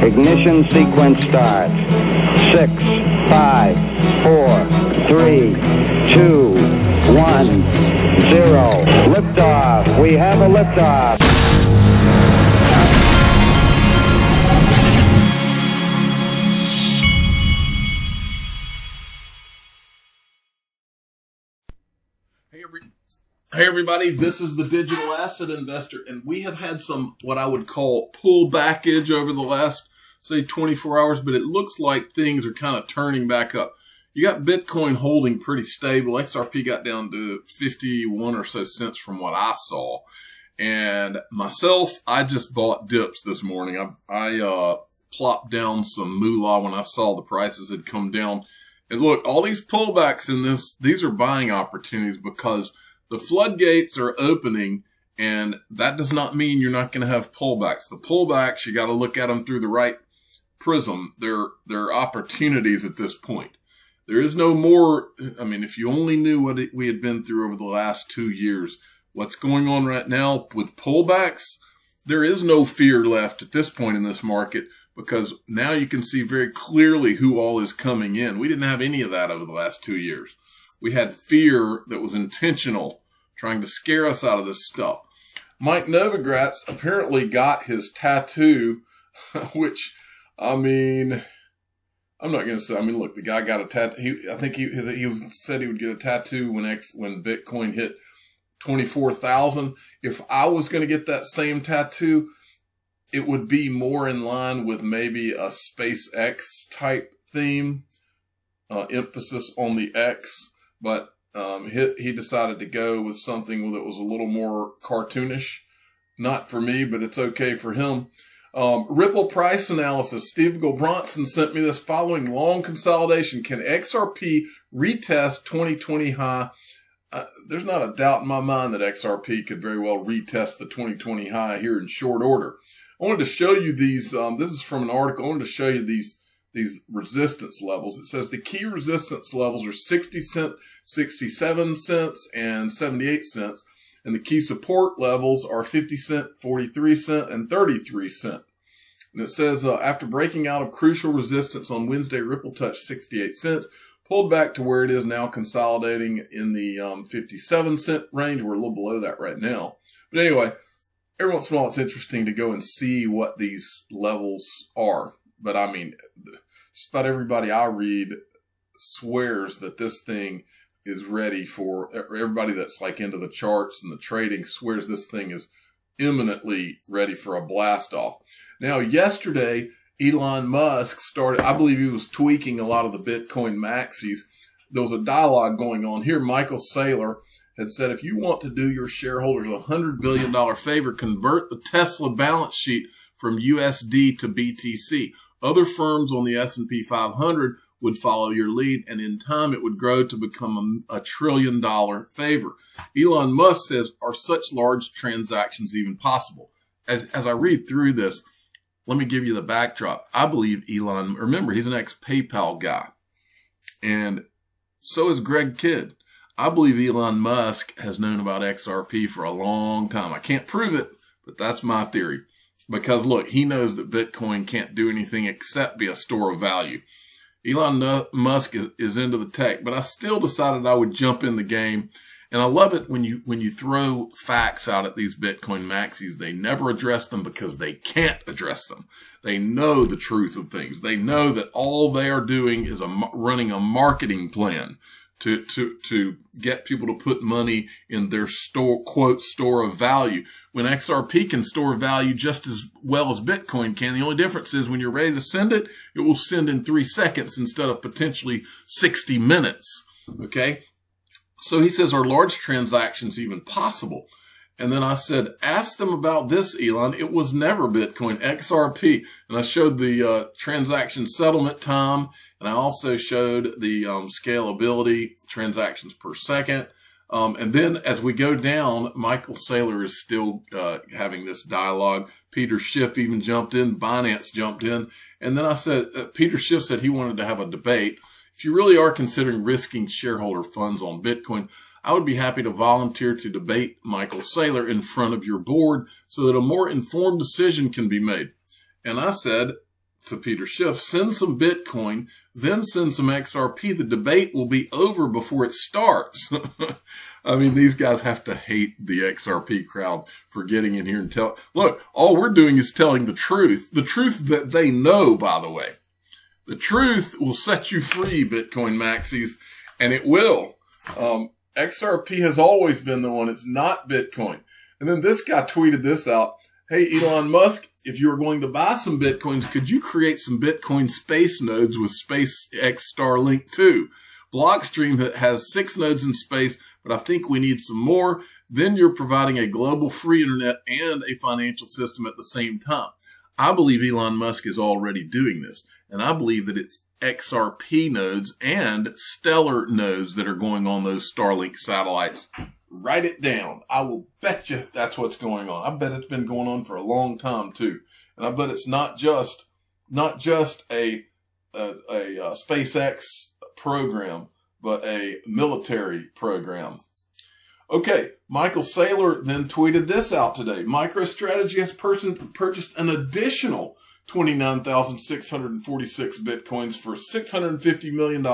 Ignition sequence starts. 6, 5, 4, 3, 2, 1, 0. Liftoff. We have a liftoff. Hey everybody, this is the Digital Asset Investor, and we have had some what I would call pullbackage over the last, say, 24 hours, but it looks like things are kind of turning back up. You got Bitcoin holding pretty stable. XRP got down to 51 or so cents from what I saw. And myself, I just bought dips this morning. I plopped down some moolah when I saw the prices had come down. And look, all these pullbacks in this, these are buying opportunities because the floodgates are opening, and that does not mean you're not going to have pullbacks. The pullbacks, you got to look at them through the right prism. They're opportunities at this point. There is no more. I mean, if you only knew what we had been through over the last 2 years, what's going on right now with pullbacks, there is no fear left at this point in this market because now you can see very clearly who all is coming in. We didn't have any of that over the last 2 years. We had fear that was intentional, trying to scare us out of this stuff. Mike Novogratz apparently got his tattoo, which, I mean, I'm not going to say, I mean, look, the guy got a tattoo. I think he said he would get a tattoo when Bitcoin hit 24,000. If I was going to get that same tattoo, it would be more in line with maybe a SpaceX type theme, emphasis on the X. But he decided to go with something that was a little more cartoonish. Not for me, but it's okay for him. Ripple price analysis. Steve Gilbronson sent me this following long consolidation. Can XRP retest 2020 high? There's not a doubt in my mind that XRP could very well retest the 2020 high here in short order. I wanted to show you these. This is from an article. I wanted to show you these resistance levels. It says the key resistance levels are 60 cents, 67 cents, and 78 cents. And the key support levels are 50 cent, 43 cent, and 33 cent. And it says, after breaking out of crucial resistance on Wednesday, Ripple touched 68 cents, pulled back to where it is now, consolidating in the 57 cent range. We're a little below that right now. But anyway, every once in a while it's interesting to go and see what these levels are. But I mean, just about everybody I read swears that this thing is ready for, everybody that's like into the charts and the trading swears this thing is imminently ready for a blast off. Now, yesterday, Elon Musk started, I believe he was tweaking a lot of the Bitcoin maxis. There was a dialogue going on here. Michael Saylor had said, if you want to do your shareholders a $100 billion favor, convert the Tesla balance sheet from USD to BTC. Other firms on the S&P 500 would follow your lead, and in time it would grow to become a $1 trillion favor. Elon Musk says, are such large transactions even possible? As I read through this, let me give you the backdrop. I believe Elon, remember, he's an ex-PayPal guy, and so is Greg Kidd. I believe Elon Musk has known about XRP for a long time. I can't prove it, but that's my theory. Because look, he knows that Bitcoin can't do anything except be a store of value. Elon Musk is into the tech, but I still decided I would jump in the game. And I love it when you throw facts out at these Bitcoin maxis. They never address them because they can't address them. They know the truth of things. They know that all they are doing is running a marketing plan to get people to put money in their store, quote, store of value. When XRP can store value just as well as Bitcoin can, the only difference is when you're ready to send it, it will send in 3 seconds instead of potentially 60 minutes. Okay. So he says, are large transactions even possible? And then I said, ask them about this, Elon. It was never Bitcoin, XRP. And I showed the transaction settlement time. And I also showed the scalability, transactions per second. And then as we go down, Michael Saylor is still having this dialogue. Peter Schiff even jumped in. Binance jumped in. And then I said, Peter Schiff said he wanted to have a debate. If you really are considering risking shareholder funds on Bitcoin, I would be happy to volunteer to debate Michael Saylor in front of your board so that a more informed decision can be made. And I said, to Peter Schiff, send some Bitcoin, then send some XRP. The debate will be over before it starts. I mean, these guys have to hate the XRP crowd for getting in here and look, all we're doing is telling the truth that they know, by the way. The truth will set you free, Bitcoin maxis, and it will. XRP has always been the one. It's not Bitcoin. And then this guy tweeted this out. Hey, Elon Musk, if you were going to buy some Bitcoins, could you create some Bitcoin space nodes with SpaceX Starlink 2? Blockstream has 6 nodes in space, but I think we need some more. Then you're providing a global free internet and a financial system at the same time. I believe Elon Musk is already doing this, and I believe that it's XRP nodes and Stellar nodes that are going on those Starlink satellites. Write it down. I will bet you that's what's going on. I bet it's been going on for a long time too. And I bet it's not just a SpaceX program, but a military program. Okay, Michael Saylor then tweeted this out today. MicroStrategy has purchased an additional 29,646 Bitcoins for $650 million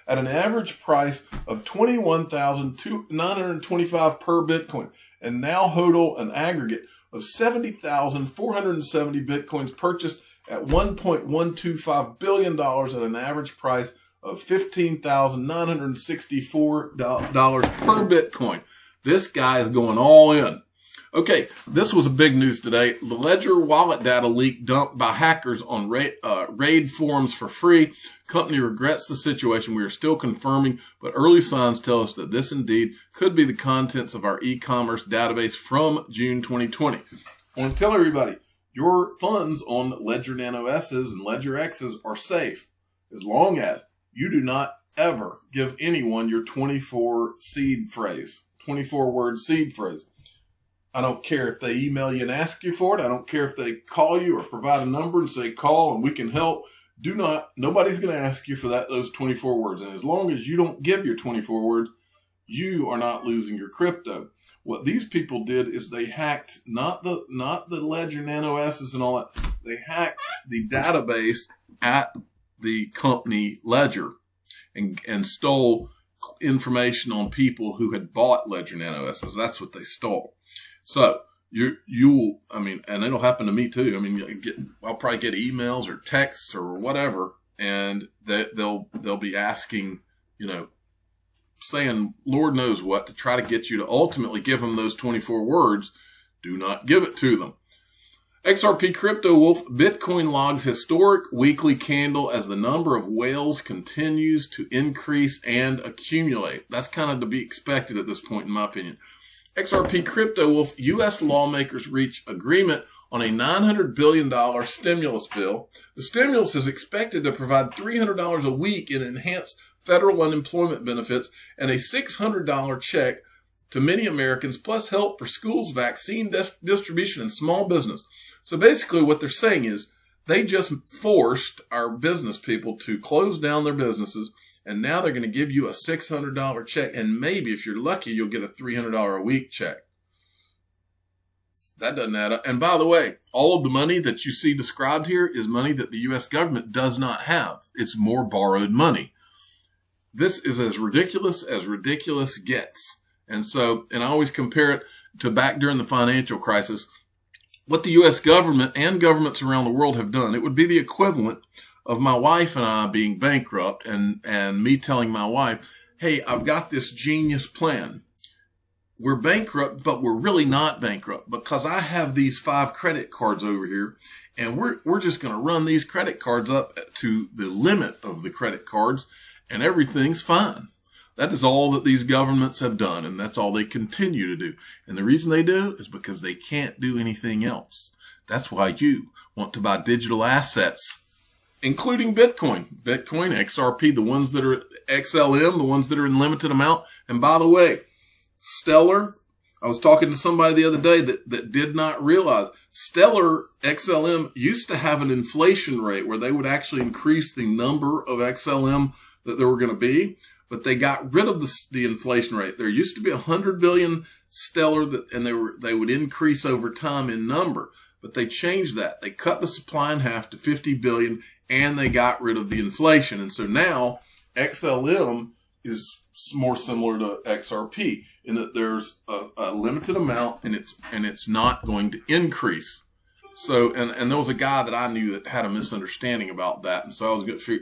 at an average price of $21,925 per Bitcoin, and now hodl an aggregate of 70,470 Bitcoins purchased at $1.125 billion at an average price of $15,964 per Bitcoin. This guy is going all in. Okay, this was a big news today. The Ledger wallet data leak dumped by hackers on raid forums for free. Company regrets the situation. We are still confirming, but early signs tell us that this indeed could be the contents of our e-commerce database from June 2020. I want to tell everybody, your funds on Ledger Nano S's and Ledger X's are safe as long as you do not ever give anyone your 24-word seed phrase. I don't care if they email you and ask you for it. I don't care if they call you or provide a number and say, call and we can help. Nobody's going to ask you for those 24 words. And as long as you don't give your 24 words, you are not losing your crypto. What these people did is they hacked not the Ledger Nano S's and all that. They hacked the database at the company Ledger and stole information on people who had bought Ledger Nano S's. That's what they stole. So and it'll happen to me too. I mean, I'll probably get emails or texts or whatever, and they'll be asking, saying Lord knows what to try to get you to ultimately give them those 24 words. Do not give it to them. XRP Crypto Wolf, Bitcoin logs historic weekly candle as the number of whales continues to increase and accumulate. That's kind of to be expected at this point, in my opinion. XRP Crypto Wolf, U.S. lawmakers reach agreement on a $900 billion stimulus bill. The stimulus is expected to provide $300 a week in enhanced federal unemployment benefits and a $600 check to many Americans, plus help for schools, vaccine distribution, and small business. So basically what they're saying is they just forced our business people to close down their businesses, and now they're going to give you a $600 check, and maybe if you're lucky, you'll get a $300 a week check. That doesn't add up. And by the way, all of the money that you see described here is money that the U.S. government does not have. It's more borrowed money. This is as ridiculous gets. And I always compare it to back during the financial crisis. What the U.S. government and governments around the world have done, it would be the equivalent of my wife and I being bankrupt and me telling my wife, hey, I've got this genius plan. We're bankrupt, but we're really not bankrupt because I have these 5 credit cards over here, and we're just going to run these credit cards up to the limit of the credit cards, and everything's fine. That is all that these governments have done, and that's all they continue to do. And the reason they do is because they can't do anything else. That's why you want to buy digital assets, including Bitcoin, XRP, the ones that are XLM, the ones that are in limited amount. And by the way, Stellar, I was talking to somebody the other day that did not realize Stellar XLM used to have an inflation rate where they would actually increase the number of XLM that there were going to be, but they got rid of the inflation rate. There used to be 100 billion Stellar and they would increase over time in number. but they changed that. They cut the supply in half to 50 billion, and they got rid of the inflation. And so now XLM is more similar to XRP in that there's a limited amount, and it's not going to increase. So, and there was a guy that I knew that had a misunderstanding about that. And so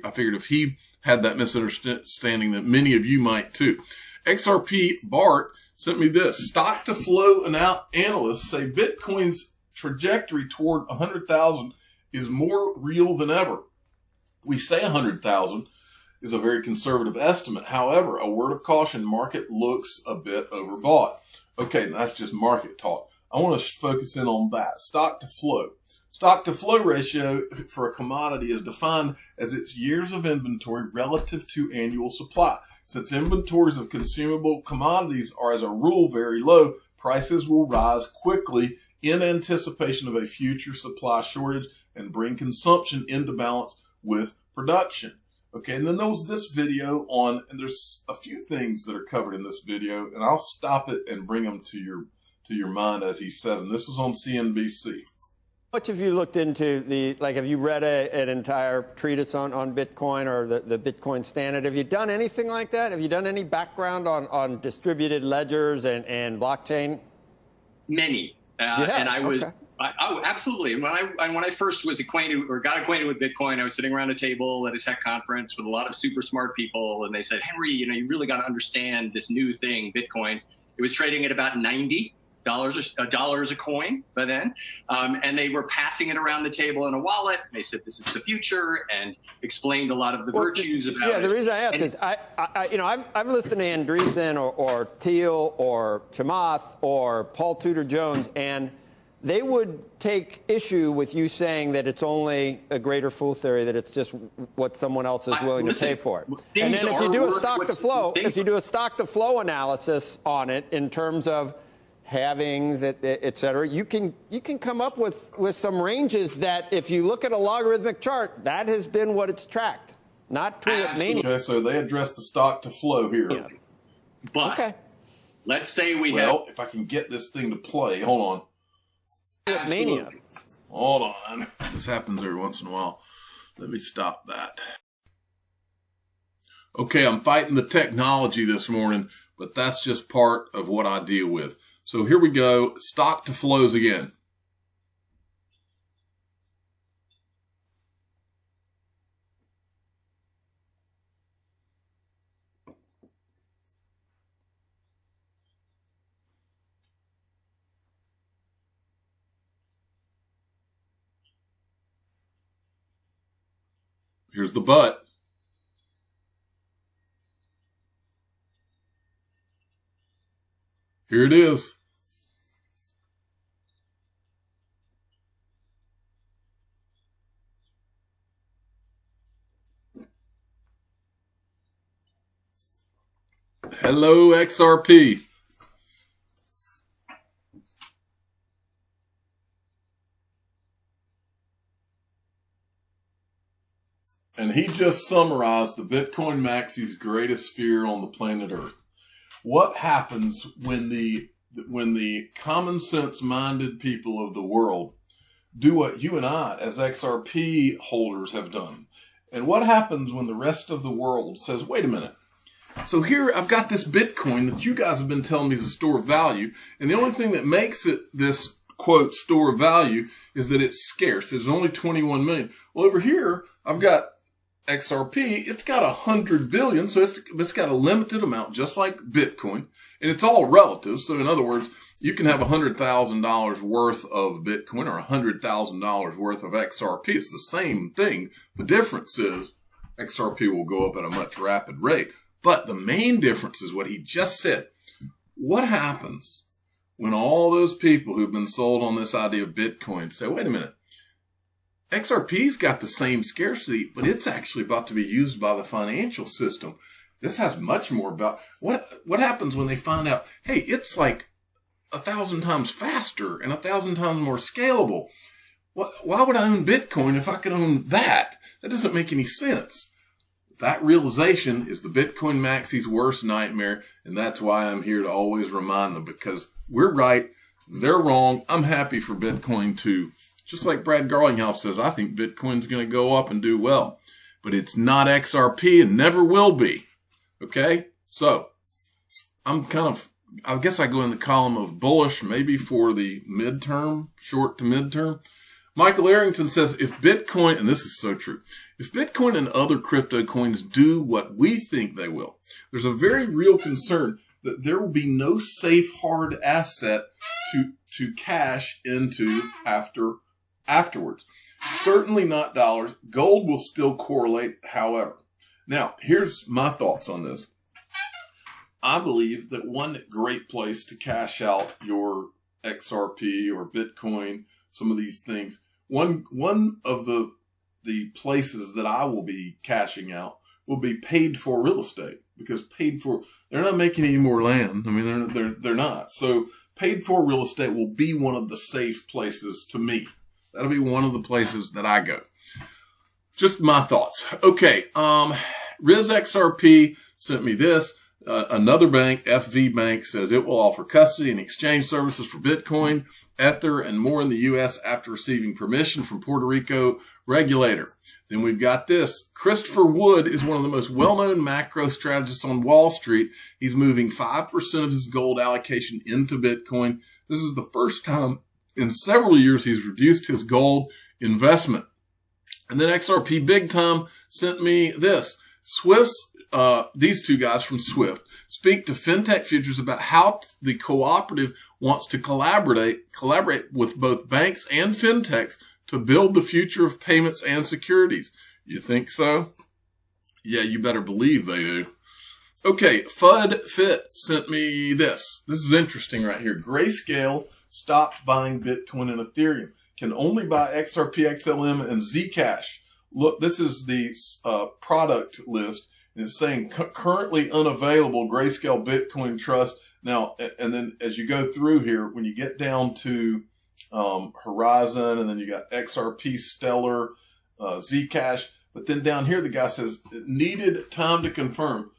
I figured if he had that misunderstanding, that many of you might too. XRP Bart sent me this. Stock to flow analysts say Bitcoin's trajectory toward 100,000 is more real than ever. We say 100,000 is a very conservative estimate. However, a word of caution, market looks a bit overbought. Okay, that's just market talk. I want to focus in on that. Stock to flow. Stock to flow ratio for a commodity is defined as its years of inventory relative to annual supply. Since inventories of consumable commodities are as a rule very low, prices will rise quickly in anticipation of a future supply shortage and bring consumption into balance with production. Okay, and then there was this video on, and there's a few things that are covered in this video, and I'll stop it and bring them to your mind, as he says, and this was on CNBC. Much have you looked into have you read an entire treatise on Bitcoin or the Bitcoin standard? Have you done anything like that? Have you done any background on distributed ledgers and blockchain? Many. And I was, okay. Absolutely. And when I first was got acquainted with Bitcoin, I was sitting around a table at a tech conference with a lot of super smart people. And they said, Henry, you really got to understand this new thing, Bitcoin. It was trading at about $90 a coin by then. And they were passing it around the table in a wallet. They said, this is the future, and explained a lot of the virtues about it. Yeah, the reason I asked is, I've listened to Andreessen or Thiel or Chamath or Paul Tudor Jones, and they would take issue with you saying that it's only a greater fool theory, that it's just what someone else is willing to pay for it. And then if you do a stock to flow analysis on it in terms of halvings, et cetera, you can come up with some ranges that, if you look at a logarithmic chart, that has been what it's tracked, not tulip mania. Okay, so they address the stock to flow here. Yeah. But okay. Let's say if I can get this thing to play, hold on. Tulip mania. Hold on. This happens every once in a while. Let me stop that. Okay, I'm fighting the technology this morning, but that's just part of what I deal with. So here we go, stock to flows again. Here's the but. Here it is. Hello, XRP. And he just summarized the Bitcoin Maxi's greatest fear on the planet Earth. What happens when the common sense minded people of the world do what you and I as XRP holders have done? And what happens when the rest of the world says, wait a minute, so here I've got this Bitcoin that you guys have been telling me is a store of value, and the only thing that makes it this, quote, store of value is that it's scarce. There's only 21 million. Well, over here, I've got XRP. It's got 100 billion, so it's got a limited amount, just like Bitcoin, and it's all relative. So in other words, you can have $100,000 worth of Bitcoin or $100,000 worth of XRP. It's the same thing. The difference is XRP will go up at a much rapid rate. But the main difference is what he just said. What happens when all those people who've been sold on this idea of Bitcoin say, wait a minute, XRP's got the same scarcity, but it's actually about to be used by the financial system. This has much more about what happens when they find out, hey, it's like 1,000 times faster and 1,000 times more scalable. Why would I own Bitcoin if I could own that? That doesn't make any sense. That realization is the Bitcoin Maxi's worst nightmare, and that's why I'm here to always remind them, because we're right, they're wrong. I'm happy for Bitcoin to Just like Brad Garlinghouse says, I think Bitcoin's going to go up and do well. But it's not XRP and never will be. Okay? So, I guess I go in the column of bullish, maybe for the midterm, short to midterm. Michael Arrington says, if Bitcoin, and this is so true, if Bitcoin and other crypto coins do what we think they will, there's a very real concern that there will be no safe hard asset to cash into afterwards. Certainly not dollars. Gold will still correlate, however. Now, here's my thoughts on this. I believe that one great place to cash out your XRP or Bitcoin, some of these things, one of the places that I will be cashing out will be paid for real estate, because they're not making any more land. I mean, they're not. So paid for real estate will be one of the safe places to me. That'll be one of the places that I go. Just my thoughts. Okay. RizXRP sent me this. Another bank, FV Bank, says it will offer custody and exchange services for Bitcoin, Ether, and more in the U.S. after receiving permission from Puerto Rico regulator. Then we've got this. Christopher Wood is one of the most well-known macro strategists on Wall Street. He's moving 5% of his gold allocation into Bitcoin. This is the first time in several years he's reduced his gold investment. And then XRP Big Time sent me this. These two guys from Swift speak to FinTech Futures about how the cooperative wants to collaborate with both banks and FinTechs to build the future of payments and securities. You think so? Yeah, you better believe they do. Okay, FUD Fit sent me this. This is interesting right here. Grayscale stopped buying Bitcoin and Ethereum. Can only buy XRP, XLM, and Zcash. Look, this is the product list. It's saying currently unavailable Grayscale Bitcoin Trust. Now, and then as you go through here, when you get down to Horizon, and then you got XRP, Stellar, Zcash, but then down here the guy says it needed time to confirm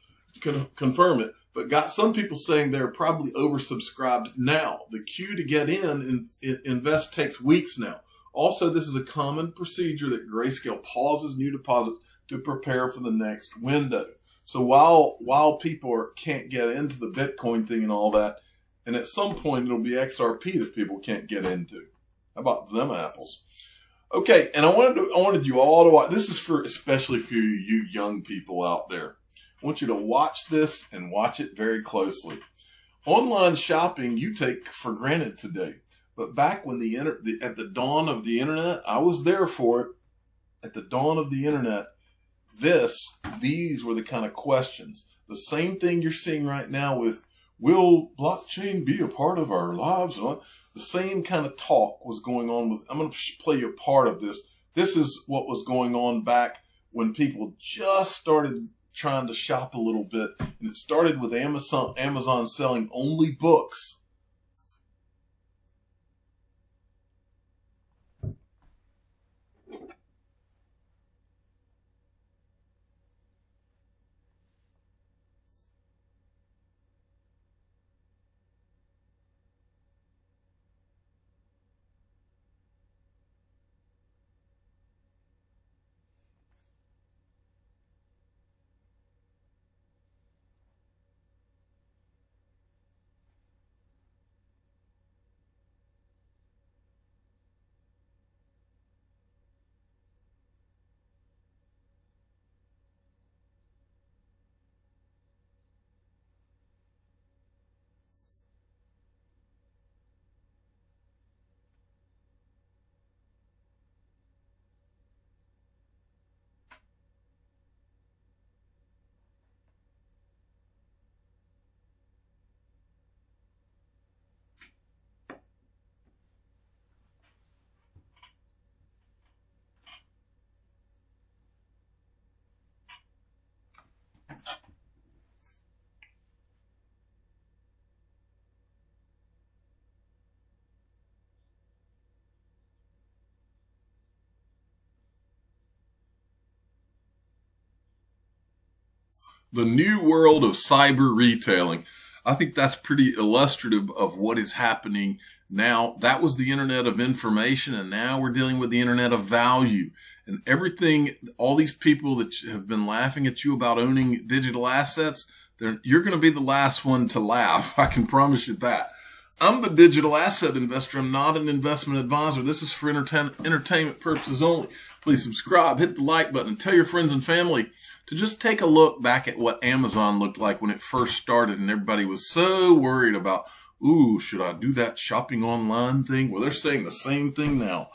it, but got some people saying they're probably oversubscribed now. The queue to get in invest takes weeks now. Also, this is a common procedure that Grayscale pauses new deposits to prepare for the next window. So while people can't get into the Bitcoin thing and all that, and at some point it'll be XRP that people can't get into. How about them apples? Okay, and I wanted you all to watch. This is especially for you young people out there. I want you to watch this and watch it very closely. Online shopping you take for granted today, but back when at the dawn of the internet, I was there for it. At the dawn of the internet, these were the kind of questions. The same thing you're seeing right now with, will blockchain be a part of our lives? The same kind of talk was going on with, I'm going to play you a part of this. This is what was going on back when people just started trying to shop a little bit. And it started with Amazon selling only books. The new world of cyber retailing. I think that's pretty illustrative of what is happening Now, that was the internet of information, and now we're dealing with the internet of value. And everything, all these people that have been laughing at you about owning digital assets, you're going to be the last one to laugh. I can promise you that. I'm the digital asset investor. I'm not an investment advisor. This is for entertainment purposes only. Please subscribe, hit the like button, and tell your friends and family to just take a look back at what Amazon looked like when it first started, and everybody was so worried about, ooh, should I do that shopping online thing? Well, they're saying the same thing now.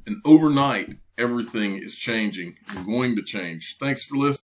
And overnight, everything is changing and going to change. Thanks for listening.